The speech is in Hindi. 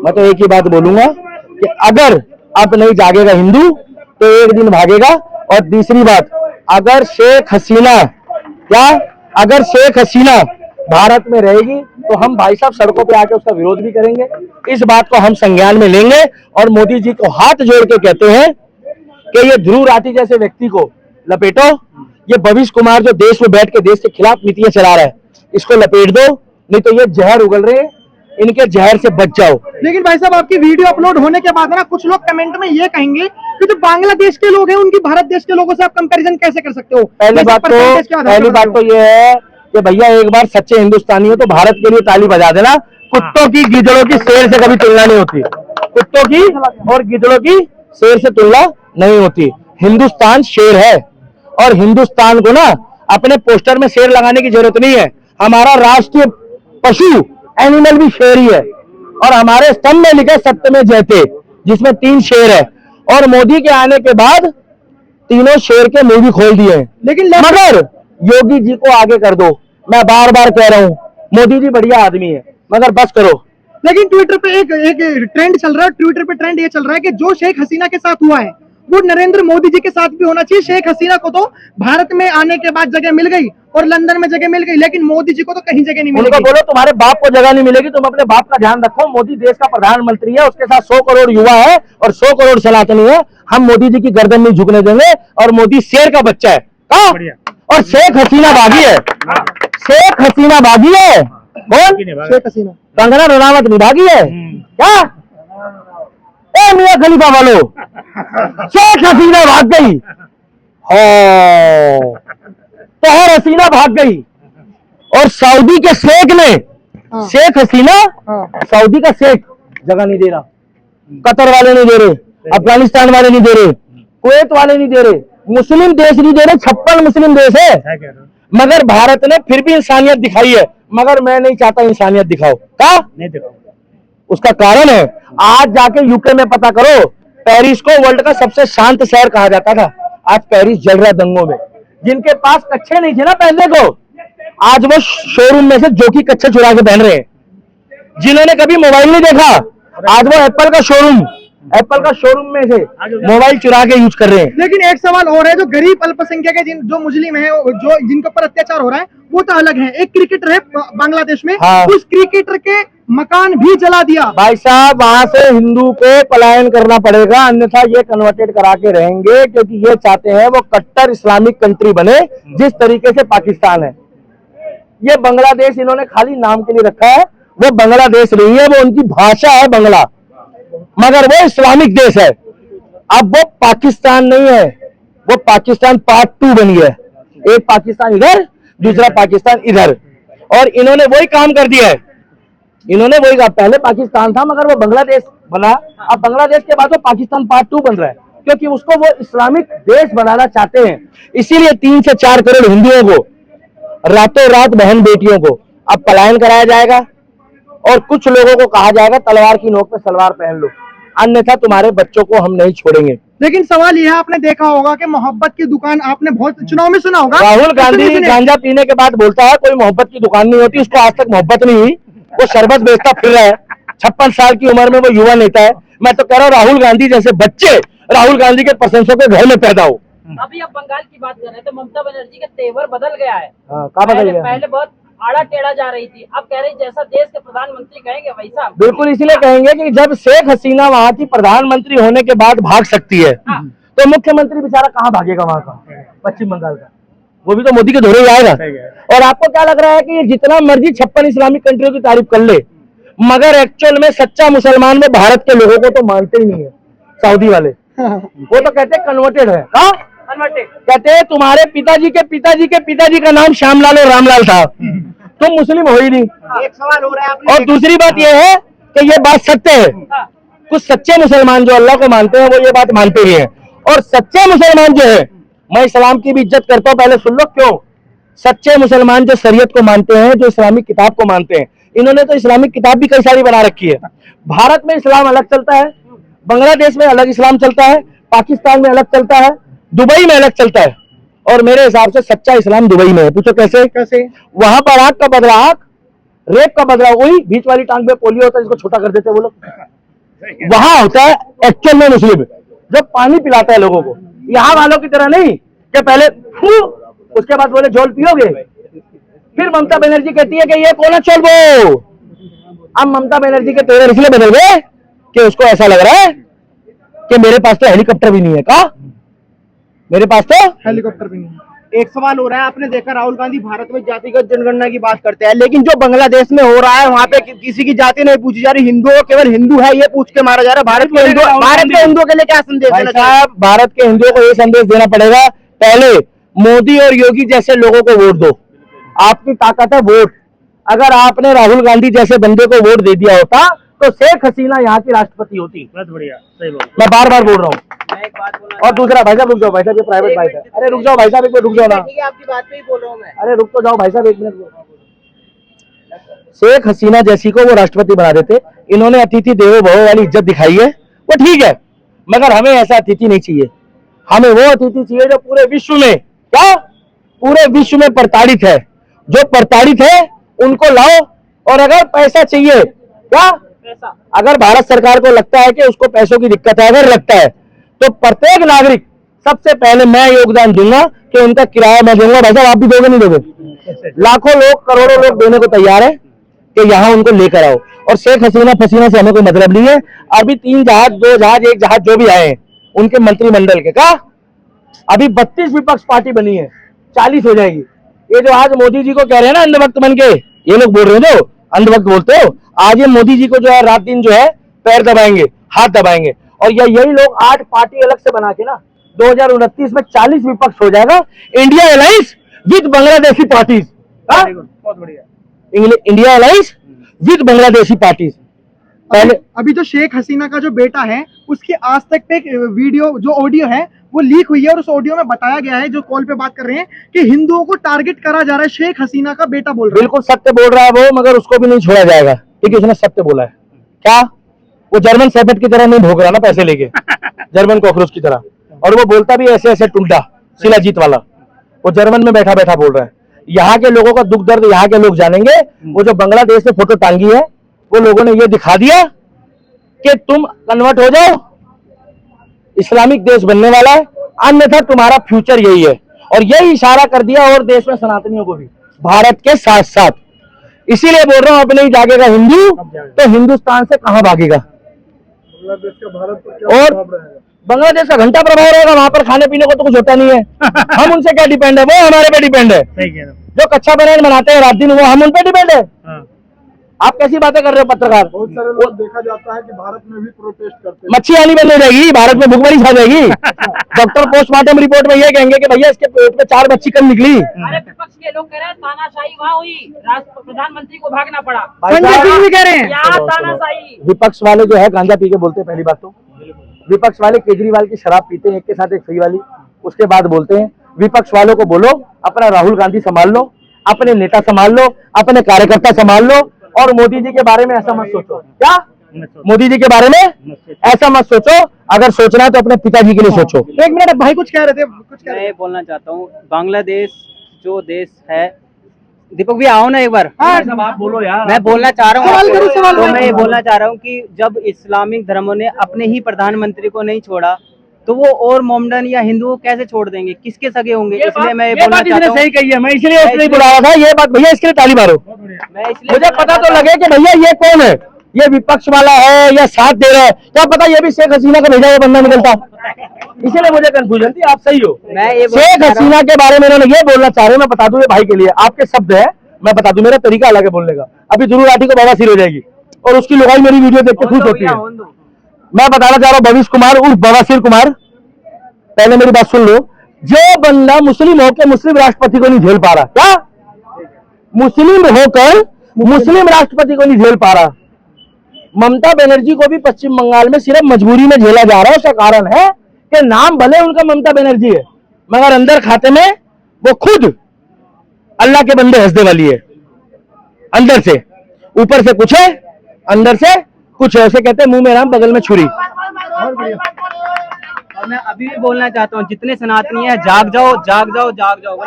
मैं तो एक ही बात बोलूंगा कि अगर अब नहीं जागेगा हिंदू तो एक दिन भागेगा। और दूसरी बात, अगर शेख हसीना भारत में रहेगी तो हम भाई साहब सड़कों पे आके उसका विरोध भी करेंगे। इस बात को हम संज्ञान में लेंगे और मोदी जी को हाथ जोड़ के कहते हैं कि ये ध्रुव राठी जैसे व्यक्ति को लपेटो। ये भविष्य कुमार जो देश में बैठ के देश के खिलाफ नीतियां चला रहा है, इसको लपेट दो, नहीं तो ये जहर उगल रहे हैं, इनके जहर से बच जाओ। लेकिन भाई साहब, आपकी वीडियो अपलोड होने के बाद ना कुछ लोग कमेंट में ये कहेंगे कि जो बांग्लादेश के लोग हैं उनकी भारत देश के लोगों से आप कंपैरिजन कैसे कर सकते हो? पहली बात तो ये है कि भैया एक बार सच्चे हिंदुस्तानी हो तो भारत के लिए ताली बजा देना। कुत्तों की गिदड़ों की शेर से कभी तुलना नहीं होती, कुत्तों की और गिदड़ों की शेर से तुलना नहीं होती। हिंदुस्तान शेर है और हिंदुस्तान को ना अपने पोस्टर में शेर लगाने की जरूरत नहीं है। हमारा राष्ट्रीय पशु एनिमल भी शेर ही है और हमारे स्तंभ में लिखे सत्य में जयते, जिसमें 3 शेर है और मोदी के आने के बाद तीनों शेर के मुंह भी खोल दिए हैं। लेकिन मगर योगी जी को आगे कर दो। मैं बार बार कह रहा हूं, मोदी जी बढ़िया आदमी है मगर बस करो। लेकिन ट्विटर पे एक ट्रेंड चल रहा है, ट्विटर पे ट्रेंड ये चल रहा है कि जो शेख हसीना के साथ हुआ है वो नरेंद्र मोदी जी के साथ भी होना चाहिए। शेख हसीना को तो भारत में आने के बाद जगह मिल गई और लंदन में जगह मिल गई, लेकिन मोदी जी को तो कहीं जगह नहीं मिलेगी। उनको बोलो तुम्हारे बाप को जगह नहीं मिलेगी, तुम अपने बाप का ध्यान रखो। मोदी देश का प्रधानमंत्री है, उसके साथ 100 करोड़ युवा है और 100 करोड़ सनातनी है। हम मोदी जी की गर्दन नहीं झुकने देंगे और मोदी शेर का बच्चा है। और शेख हसीना बागी है, शेख हसीना बागी है। कौन? शेख हसीना। कंगना रनावत भी बागी है क्या? ए मियां खलीफा वालों, शेख हसीना भाग गई, तोहर हसीना भाग गई और सऊदी के शेख ने शेख हसीना, सऊदी का शेख जगह नहीं दे रहा, कतर वाले नहीं दे रहे, अफगानिस्तान वाले नहीं दे रहे, कुवैत वाले नहीं दे रहे, मुस्लिम देश नहीं दे रहे। 56 मुस्लिम देश है मगर भारत ने फिर भी इंसानियत दिखाई है। मगर मैं नहीं चाहता इंसानियत दिखाओ, का नहीं दिखाओ। उसका कारण है, आज जाके यूके में पता करो, पेरिस को वर्ल्ड का सबसे शांत शहर कहा जाता था, आज पेरिस जल रहा दंगों में। जिनके पास कच्छे नहीं थे ना पहनने को, आज वो शोरूम में से जोकी कच्छे चुरा के पहन रहे हैं। जिन्होंने कभी मोबाइल नहीं देखा, आज वो एप्पल का शोरूम में से मोबाइल चुरा के यूज कर रहे हैं। लेकिन एक सवाल और है, जो गरीब अल्पसंख्यक है, जो मुस्लिम है, जो जिनके ऊपर अत्याचार हो रहा है, वो तो अलग है। एक क्रिकेटर है बांग्लादेश में, उस क्रिकेटर के मकान भी जला दिया। भाई साहब, वहां से हिंदू को पलायन करना पड़ेगा, अन्यथा ये कन्वर्टेड करा के रहेंगे, क्योंकि ये चाहते हैं वो कट्टर इस्लामिक कंट्री बने जिस तरीके से पाकिस्तान है। ये बांग्लादेश इन्होंने खाली नाम के लिए रखा है, वो बांग्लादेश नहीं है, वो उनकी भाषा है बांग्ला, मगर वो इस्लामिक देश है। अब वो पाकिस्तान नहीं है, वो पाकिस्तान पार्ट 2 बन गया है। एक पाकिस्तान इधर, दूसरा पाकिस्तान इधर, और इन्होंने वही काम कर दिया है। इन्होंने वही कहा, पहले पाकिस्तान था मगर वो बांग्लादेश बना, अब बांग्लादेश के बाद वो पाकिस्तान पार्ट 2 बन रहा है, क्योंकि उसको वो इस्लामिक देश बनाना चाहते हैं। इसीलिए 3 से 4 करोड़ हिंदुओं को, रातों रात बहन बेटियों को अब पलायन कराया जाएगा और कुछ लोगों को कहा जाएगा तलवार की नोक पे सलवार पहन लो, अन्यथा तुम्हारे बच्चों को हम नहीं छोड़ेंगे। लेकिन सवाल यह, आपने देखा होगा कि मोहब्बत की दुकान, आपने बहुत चुनाव में सुना होगा, राहुल गांधी गांजा पीने के बाद बोलता है कोई मोहब्बत की दुकान नहीं होती, उसको आज तक मोहब्बत नहीं हुई, वो शरबत बेचता फिर रहा है। 56 साल की उम्र में वो युवा नेता है। मैं तो कह रहा हूँ राहुल गांधी जैसे बच्चे राहुल गांधी के प्रशंसकों के घर में पैदा हो। अभी आप बंगाल की बात कर रहे हैं तो ममता बनर्जी का तेवर बदल गया है। कहाँ बदल गया? पहले बहुत आड़ा टेढ़ा जा रही थी, अब कह रही जैसा देश के प्रधानमंत्री कहेंगे वैसा। बिल्कुल, इसीलिए कहेंगे कि जब शेख हसीना वहाँ की प्रधानमंत्री होने के बाद भाग सकती है, तो मुख्यमंत्री बेचारा कहाँ भागेगा वहाँ का, पश्चिम बंगाल का, वो भी तो मोदी के धोरे ही आएगा। और आपको क्या लग रहा है कि ये जितना मर्जी 56 इस्लामिक कंट्रियों की तारीफ कर ले, मगर एक्चुअल में सच्चा मुसलमान में भारत के लोगों को तो मानते ही नहीं है। सऊदी वाले वो तो कहते हैं कन्वर्टेड है। कहते हैं तुम्हारे पिताजी के पिताजी के पिताजी का नाम श्यामलाल और रामलाल था, तुम मुस्लिम हो ही नहीं। एक सवाल हो रहा है, और दूसरी बात यह है कि ये बात सत्य है, कुछ सच्चे मुसलमान जो अल्लाह को मानते हैं वो ये बात मानते ही हैं। और सच्चे मुसलमान जो है, मैं इस्लाम की भी इज्जत करता हूँ, पहले सुन लो क्यों। सच्चे मुसलमान जो शरीयत को मानते हैं, जो इस्लामिक किताब को मानते हैं, इन्होंने तो इस्लामिक किताब भी कई सारी बना रखी है। भारत में इस्लाम अलग चलता है, बांग्लादेश में अलग इस्लाम चलता है, पाकिस्तान में अलग चलता है, दुबई में अलग चलता है। और मेरे हिसाब से सच्चा इस्लाम दुबई में है। पूछो कैसे? कैसे? वहां पर आग का बदला आग रेप का बदला वही बीच वाली टांग पे पोलियो होता है जिसको छोटा कर देते हैं वो लोग। वहां होता है एक्चुअल में मुस्लिम जो पानी पिलाता है लोगों को, यहाँ वालों की तरह नहीं कि पहले उसके बाद बोले झोल पियोगे। फिर ममता बनर्जी कहती है कि ये कौन है चल वो। अब ममता बनर्जी के तेवर इसलिए बदल गए कि उसको ऐसा लग रहा है कि मेरे पास तो हेलीकॉप्टर भी नहीं है। का मेरे पास तो हेलीकॉप्टर भी नहीं। एक सवाल हो रहा है, आपने देखा राहुल गांधी भारत में जातिगत जनगणना की बात करते हैं, लेकिन जो बांग्लादेश में हो रहा है वहाँ पे किसी की जाति नहीं पूछी जा रही, हिंदुओं केवल हिंदू है ये पूछ के मारा जा रहा है। भारत के हिंदुओं के लिए क्या संदेश देना चाहिए? भारत के हिंदुओं को ये संदेश देना पड़ेगा, पहले मोदी और योगी जैसे लोगों को वोट दो। आपकी ताकत है वोट। अगर आपने राहुल गांधी जैसे बंदे को वोट दे दिया होता तो शेख हसीना यहाँ की राष्ट्रपति होती। बहुत बढ़िया, सही बोल। मैं बार बार बोल रहा हूँ। मैं एक बात बोलना, और दूसरा भाई साहब रुक जाओ, भाई साहब ये प्राइवेट बाइक है। अरे रुक जाओ भाई साहब, एक मिनट रुक जाओ ना। ठीक है, आपकी बात पे ही बोल रहा हूँ मैं। अरे रुक तो जाओ भाई साहब, एक मिनट। शेख हसीना जैसी को वो राष्ट्रपति बना देते। इन्होंने अतिथि देवो भव वाली इज्जत दिखाई है, वो ठीक है, मगर हमें ऐसा अतिथि नहीं चाहिए। हमें वो अतिथि चाहिए जो पूरे विश्व में, क्या पूरे विश्व में प्रताड़ित है। जो प्रताड़ित है उनको लाओ। और अगर पैसा चाहिए, क्या पैसा, अगर भारत सरकार को लगता है कि उसको पैसों की दिक्कत है, अगर लगता है तो प्रत्येक नागरिक सबसे पहले मैं योगदान दूंगा कि उनका किराया मैं दूंगा। भाई साहब आप भी दोगे नहीं दोगे? लाखों लोग करोड़ों लोग देने को तैयार है कि यहाँ उनको लेकर आओ। और शेख हसीना फसीना से हमें कोई मतलब नहीं है। अभी 3 जहाज 2 जहाज 1 जहाज जो भी आए हैं उनके मंत्रिमंडल के का अभी 32 विपक्ष पार्टी बनी है, 40 हो जाएगी। ये जो आज मोदी जी को कह रहे हैं ना अंधभक्त बन के, ये लोग बोल रहे हैं जो अंधभक्त बोलते हो, आज ये मोदी जी को जो है रात दिन जो है पैर दबाएंगे, हाथ दबाएंगे। और यही लोग 8 पार्टी अलग से बना के ना 2029 में 40 विपक्ष हो जाएगा। India alliance with Bangladeshi parties. बहुत बढ़िया। India alliance with Bangladeshi parties. पहले अभी जो शेख हसीना का जो बेटा है उसकी आज तक पे एक वीडियो जो ऑडियो है वो लीक हुई है और उस ऑडियो में बताया गया है, जो कॉल पे बात कर रहे हैं, कि हिंदुओं को टारगेट करा जा रहा है। शेख हसीना का बेटा बोल रहा है। बिल्कुल सत्य बोल रहा है वो, मगर उसको भी नहीं छोड़ा जाएगा क्योंकि उसने सत्य बोला है। क्या वो जर्मन शेफर्ड की तरह नहीं भोग रहा ना पैसे लेके, जर्मन कॉकरोच की तरह। और वो बोलता भी ऐसे ऐसे टुंडा शिलाजीत वाला, वो जर्मन में बैठा बैठा बोल रहा है। यहाँ के लोगों का दुख दर्द यहाँ के लोग जानेंगे। वो जो बांग्लादेश से फोटो टांगी है वो लोगों ने ये दिखा दिया कि तुम कन्वर्ट हो जाओ, इस्लामिक देश बनने वाला है, अन्यथा तुम्हारा फ्यूचर यही है। और यही इशारा कर दिया और देश में सनातनियों को भी, भारत के साथ साथ। इसीलिए बोल रहा हूं, अपने ही जागेगा हिंदू तो हिंदुस्तान से कहां भागेगा। और बांग्लादेश का घंटा प्रभाव रहेगा, वहां पर खाने पीने को तो कुछ होता नहीं है। हम उनसे क्या डिपेंड है, वो हमारे पे डिपेंड है। सही कह रहे हो। जो कच्चा बनान बनाते हैं रात दिन, वो हम उन पे डिपेंड है। हाँ। आप कैसी बातें कर रहे हो पत्रकार? बहुत सारे लोग देखा जाता है कि भारत में भी प्रोटेस्ट करते हैं। मच्छी आनी बंद हो जाएगी, भारत में भूखमरी छा जाएगी। डॉक्टर पोस्टमार्टम रिपोर्ट में ये कहेंगे कि भैया इसके पेट में 4 बच्ची कम निकली। अरे विपक्ष के लोग कह रहे हैं तानाशाही वहाँ हुई, प्रधानमंत्री को भागना पड़ा। संजय सिंह भी कह रहे हैं यहाँ तानाशाही। विपक्ष वाले जो है गांजा पी के बोलते हैं। पहली बात तो विपक्ष वाले केजरीवाल की शराब पीते हैं, एक के साथ एक फ्री वाली, उसके बाद बोलते हैं। विपक्ष वालों को बोलो अपना राहुल गांधी संभाल लो, अपने नेता संभाल लो, अपने कार्यकर्ता संभाल लो। और मोदी जी के बारे में ऐसा मत सोचो। क्या मोदी जी के बारे में ऐसा मत सोचो, अगर सोचना है तो अपने पिताजी के लिए सोचो। एक मिनट, भाई कुछ कह रहे थे, कुछ कह रहे थे। मैं बोलना चाहता हूँ, बांग्लादेश जो देश है, दीपक भी आओ ना एक बार। आप बोलो यार। मैं बोलना चाह रहा सवाल हूँ, करो, सवाल तो करो। मैं ये बोलना चाह रहा हूँ कि जब इस्लामिक धर्मों ने अपने ही प्रधानमंत्री को नहीं छोड़ा तो वो और मोमडन या हिंदुओं कैसे छोड़ देंगे, किसके सगे होंगे? इसलिए मैं ये बोलना चाहता हूँ, सही कही है, मैं इसलिए इसलिए बुलाया था। ये बात भैया इसके लिए ताली मारो। मैं इसलिए मुझे पता तो लगे कि भैया ये कौन है, ये विपक्ष वाला है या साथ दे रहा है, क्या पता ये भी शेख हसीना का भेजा हुआ बंदा निकलता। इसलिए मुझे कंफ्यूजन थी। आप सही हो। मैं ये बोलना शेख चाह रहा हूँ- हसीना के बारे में इन्होंने ये बोलना चाह रहे हैं, मैं बता दूं ये भाई के लिए आपके शब्द है, मैं बता दूं मेरा तरीका अलग है बोलने का। अभी जरूर राठी को बवासीर हो जाएगी और उसकी लुगाई मेरी वीडियो देख के खुश होती है। मैं बताना चाह रहा हूँ भविष्य कुमार उर्फ बवासीर कुमार, पहले मेरी बात सुन लो। जो बंदा मुस्लिम होकर मुस्लिम राष्ट्रपति को नहीं झेल पा रहा, क्या मुस्लिम होकर मुस्लिम राष्ट्रपति को नहीं झेल पा रहा, ममता बनर्जी को भी पश्चिम बंगाल में सिर्फ मजबूरी में झेला जा रहा है। उसका कारण है कि नाम भले उनका ममता बनर्जी है, मगर अंदर खाते में वो खुद अल्लाह के बंदे हंसने वाली है। अंदर से, ऊपर से कुछ है, अंदर से कुछ है। उसे कहते हैं मुंह में राम बगल में छुरी। और मैं अभी भी बोलना चाहता हूँ, जितने सनातनी हैं जाग जाओ, जाग जाओ, जाग जाओ।